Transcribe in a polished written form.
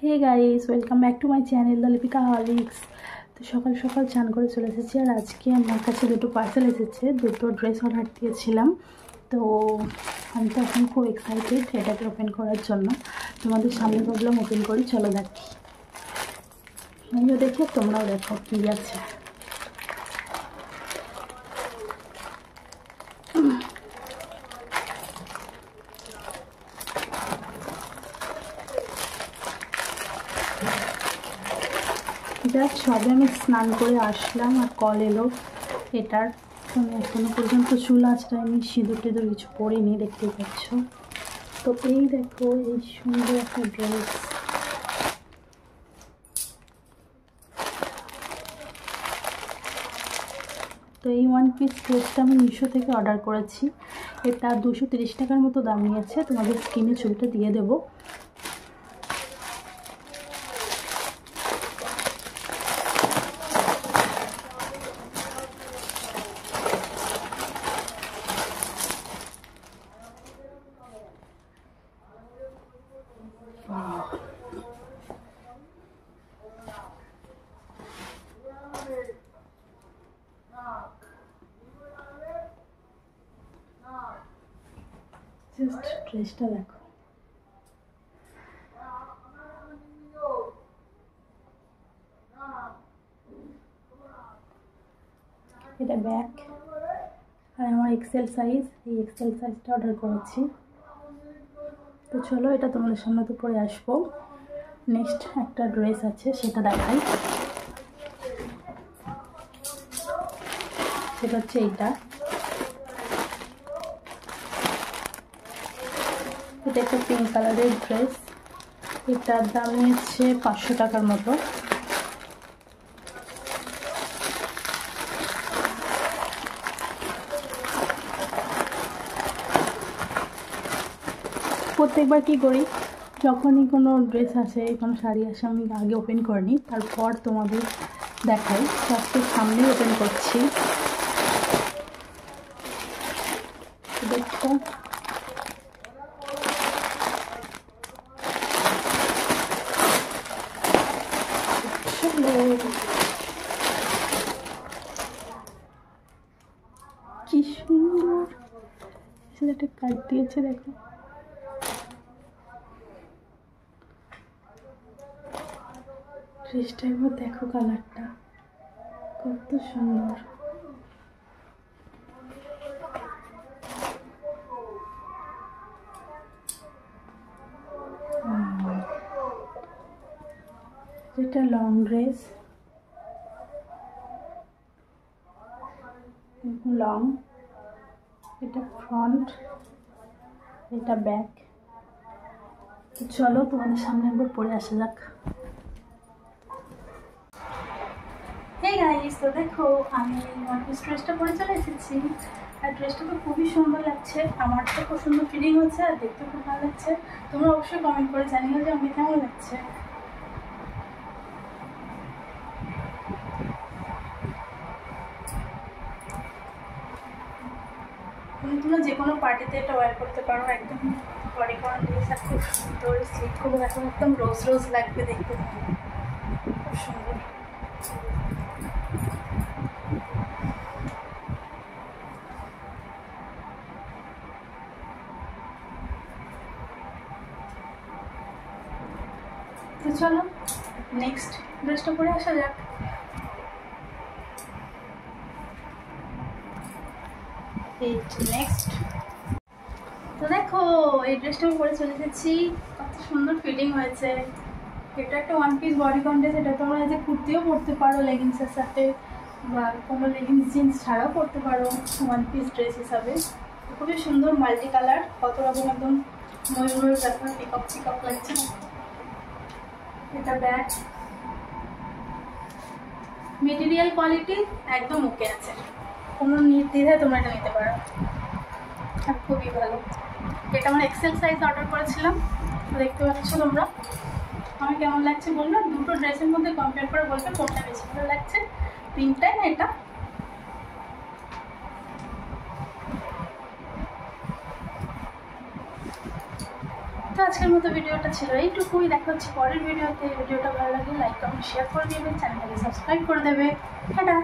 Hey guys, welcome back to my channel the Lipika holics. তো সকাল সকাল চান করে চলে এসেছি। আর আজকে আমার কাছে দুটো পার্সেল এসেছে, দুটো ড্রেস অর্ডার দিয়েছিলাম। তো আমি তো এখন খুব এক্সাইটেড এটাকে ওপেন করার জন্য। তোমাদের সামনে ভাবলাম ওপেন করি, চলো দেখি। আমিও দেখে তোমরাও দেখো কী আছে। জাস্ট সবে আমি স্নান করে আসলাম আর কল এলো এটার। আমি এখনো পর্যন্ত চুল আঁচড়াইনি, সিঁদুর টিঁদুর কিছু পরিনি, দেখতেই পাচ্ছ। তো এই দেখো, এই সুন্দর একটা ড্রেস। তো এই ওয়ান পিস ড্রেসটা আমি মিশো থেকে অর্ডার করেছি। এটা 230 টাকার মতো দাম নিয়েছে। তোমাদের স্ক্রিনে ছবিটা দিয়ে দেবো। জাস্ট ড্রেসটা দেখো। এটা ব্যাক আর আমার এক্সেল সাইজ, এই এক্সেল সাইজটা অর্ডার করেছি। তো চলো এটা তোমাদের সামনে তো পরে আসবো। নেক্সট একটা ড্রেস আছে, সেটা দেখাই। সেটা হচ্ছে এইটা। এটা একটা পিঙ্ক কালারের ড্রেস। এটার দাম নিচ্ছে 500 টাকার মতো। প্রত্যেকবার কী করি, যখনই কোনো ড্রেস আসে, কোনো শাড়ি আসে, আমি আগে ওপেন করে নিই, তারপর তোমাদের দেখাই। সবকে সামনে ওপেন করছি। দেখো কি সুন্দর, সেটা কাট দিয়েছে দেখো। ড্রেসটার এবার দেখো, কালারটা কত সুন্দর। এটা লং ড্রেস, লং। এটা ফ্রন্ট, এটা ব্যাক। তো চলো তোমাদের সামনে একবার পরে আসা যাক। হে গাইস, তো দেখো আমি ওয়ান পিস ড্রেসটা পরে চলে এসেছি। আর ড্রেসটা তো খুবই সুন্দর লাগছে, আমার তো খুব সুন্দর ফিটিং হচ্ছে আর দেখতে খুব ভালো লাগছে। তোমরা অবশ্যই কমেন্ট করে জানিও যে আমাকে কেমন লাগছে। তোমরা যে কোনো পার্টিতে এটা ওয়্যার করতে পারো। একদম বডি কন ড্রেস আর খুব সুন্দর। স্লিপগুলো এখন একদম রোজ রোজ লাগবে দেখতে, খুব সুন্দর। তো চলো নেক্সট ড্রেসটা পরে আসা যাক। নেক্সট তো দেখো, এই ড্রেসটা আমি পরে চলে এসেছি। কত সুন্দর ফিটিং হয়েছে। এটা একটা ওয়ান পিস বডিকন ড্রেস। এটা তোমরা যে কুর্তিও পরতে পারো লেগিংসের সাথে, বা কোনো লেগিংস জিন্স ছাড়াও পরতে পারো ওয়ান পিস ড্রেস হিসাবে। খুবই সুন্দর, মাল্টি কালার, কত রকম একদম ময়ূরের ব্যাপার, পিকআপ পিকআপ লাগছে। এটা ব্যাগ, মেটেরিয়াল কোয়ালিটি একদম ওকে আছে, কোনো নির্দ্বিধায় তোমরা এটা নিতে পারো। আর খুবই ভালো। এটা আমার এক্সেল সাইজ অর্ডার করেছিলাম, দেখতে পাচ্ছ তোমরা। আমার কেমন লাগছে বললো, দুটো ড্রেসের মধ্যে কম্পেয়ার করে বলবে কোনটা বেশি ভালো লাগছে, পিঙ্কটা না এটা। তো আজকের মতো ভিডিওটা ছিল এইটুকুই। দেখা হচ্ছে পরের ভিডিওতে। ভিডিওটা ভালো লাগলে লাইক কমেন্ট শেয়ার করে দেবে, চ্যানেলটাকে সাবস্ক্রাইব করে দেবে। টাটা।